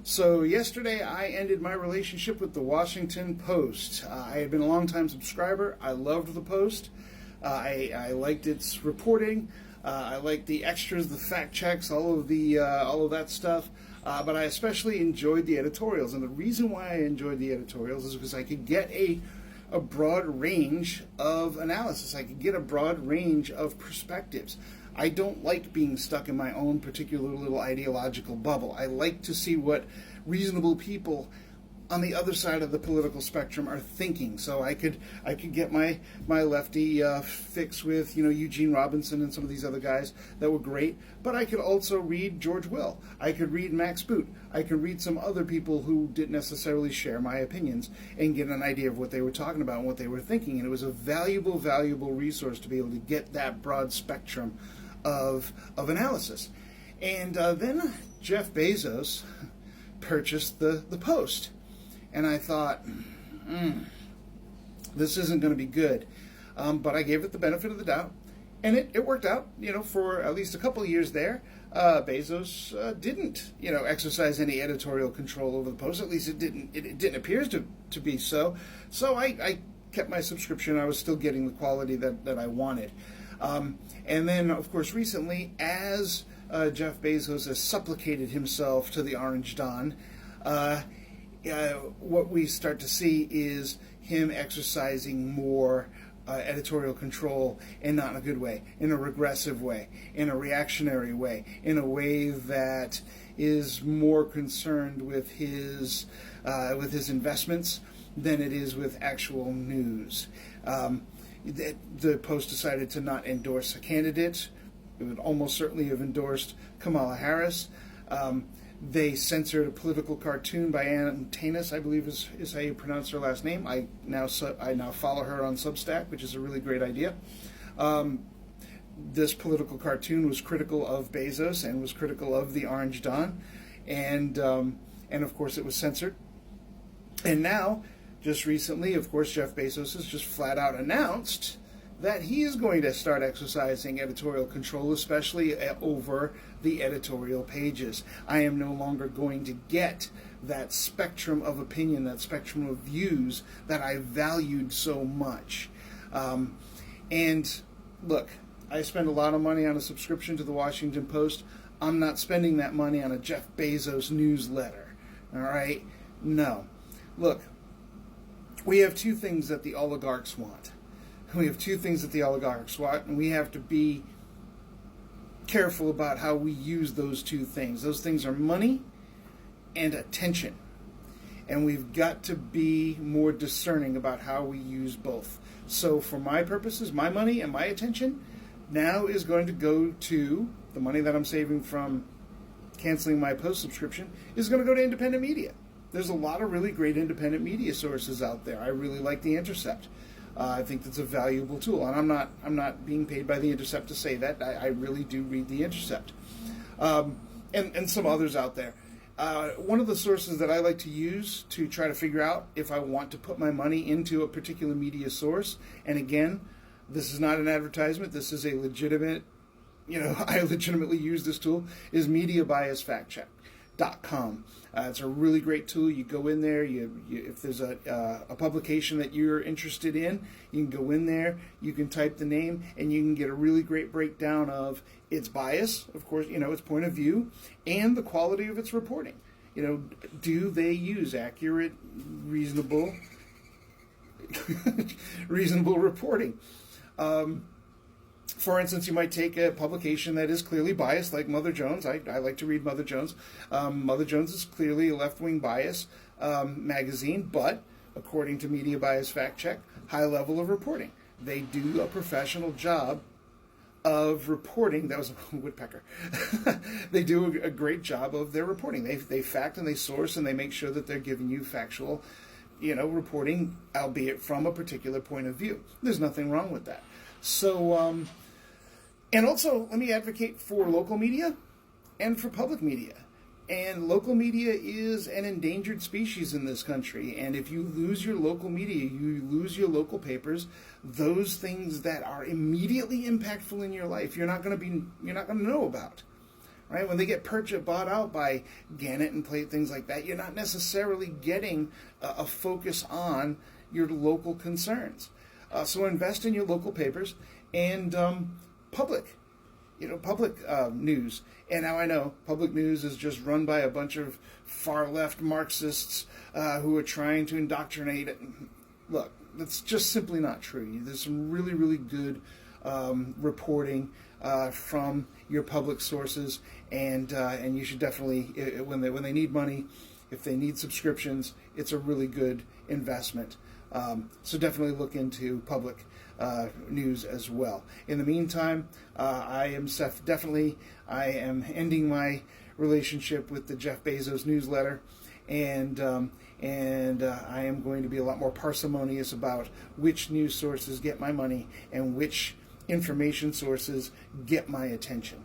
So yesterday I ended my relationship with the Washington Post. I had been a long-time subscriber. I loved the Post. I liked its reporting. I liked the extras, the fact checks, all of that stuff. But I especially enjoyed the editorials. And the reason why I enjoyed the editorials is because I could get a broad range of analysis. I could get a broad range of perspectives. I don't like being stuck in my own particular little ideological bubble. I like to see what reasonable people on the other side of the political spectrum are thinking. So I could get my lefty fix with Eugene Robinson and some of these other guys that were great. But I could also read George Will. I could read Max Boot. I could read some other people who didn't necessarily share my opinions and get an idea of what they were talking about and what they were thinking. And it was a valuable resource to be able to get that broad spectrum of analysis. And then Jeff Bezos purchased the Post. And I thought, this isn't going to be good. But I gave it the benefit of the doubt. And it worked out, for at least a couple of years there. Bezos didn't, exercise any editorial control over the Post. At least it didn't appear to be so. So I kept my subscription. I was still getting the quality that I wanted. And then, of course, recently, as Jeff Bezos has supplicated himself to the Orange Dawn, what we start to see is him exercising more editorial control, and not in a good way, in a regressive way, in a reactionary way, in a way that is more concerned with his investments than it is with actual news. The Post decided to not endorse a candidate. It would almost certainly have endorsed Kamala Harris. They censored a political cartoon by Ann Tanis, I believe is how you pronounce her last name. I now follow her on Substack, which is a really great idea. This political cartoon was critical of Bezos and was critical of the Orange Dawn, and of course it was censored. And now, just recently, of course, Jeff Bezos has just flat out announced that he is going to start exercising editorial control, especially over the editorial pages. I am no longer going to get that spectrum of opinion, that spectrum of views that I valued so much. And look, I spend a lot of money on a subscription to the Washington Post. I'm not spending that money on a Jeff Bezos newsletter. All right? No. Look, we have two things that the oligarchs want. We have two things that the oligarchs want, and we have to be careful about how we use those two things. Those things are money and attention. And we've got to be more discerning about how we use both. So for my purposes, my money and my attention now is going to go to the money that I'm saving from canceling my Post subscription is going to go to independent media. There's a lot of really great independent media sources out there. I really like The Intercept. I think that's a valuable tool, and I'm not being paid by The Intercept to say that. I really do read The Intercept, and some others out there. One of the sources that I like to use to try to figure out if I want to put my money into a particular media source, and again, this is not an advertisement. This is a legitimate, I legitimately use this tool, is MediaBiasFactCheck.com. It's a really great tool. You go in there. If there's a publication that you're interested in, you can go in there. You can type the name, and you can get a really great breakdown of its bias, of course, its point of view, and the quality of its reporting. Do they use accurate, reasonable reporting? For instance, you might take a publication that is clearly biased, like Mother Jones. I like to read Mother Jones. Mother Jones is clearly a left-wing bias magazine, but according to Media Bias Fact Check, high level of reporting. They do a professional job of reporting. That was a woodpecker. They do a great job of their reporting. They fact and they source and they make sure that they're giving you factual, reporting, albeit from a particular point of view. There's nothing wrong with that. So, and also, let me advocate for local media and for public media. And local media is an endangered species in this country. And if you lose your local media, you lose your local papers, those things that are immediately impactful in your life, you're not going to know about. right? When they get bought out by Gannett and Plate, things like that, you're not necessarily getting a focus on your local concerns. So invest in your local papers and public news. And now I know public news is just run by a bunch of far-left Marxists who are trying to indoctrinate it. Look, that's just simply not true. There's some really, really good reporting from your public sources, and you should definitely, when they need money, if they need subscriptions, it's a really good investment. So definitely look into public news as well. In the meantime, I am ending my relationship with the Jeff Bezos Newsletter, and I am going to be a lot more parsimonious about which news sources get my money and which information sources get my attention.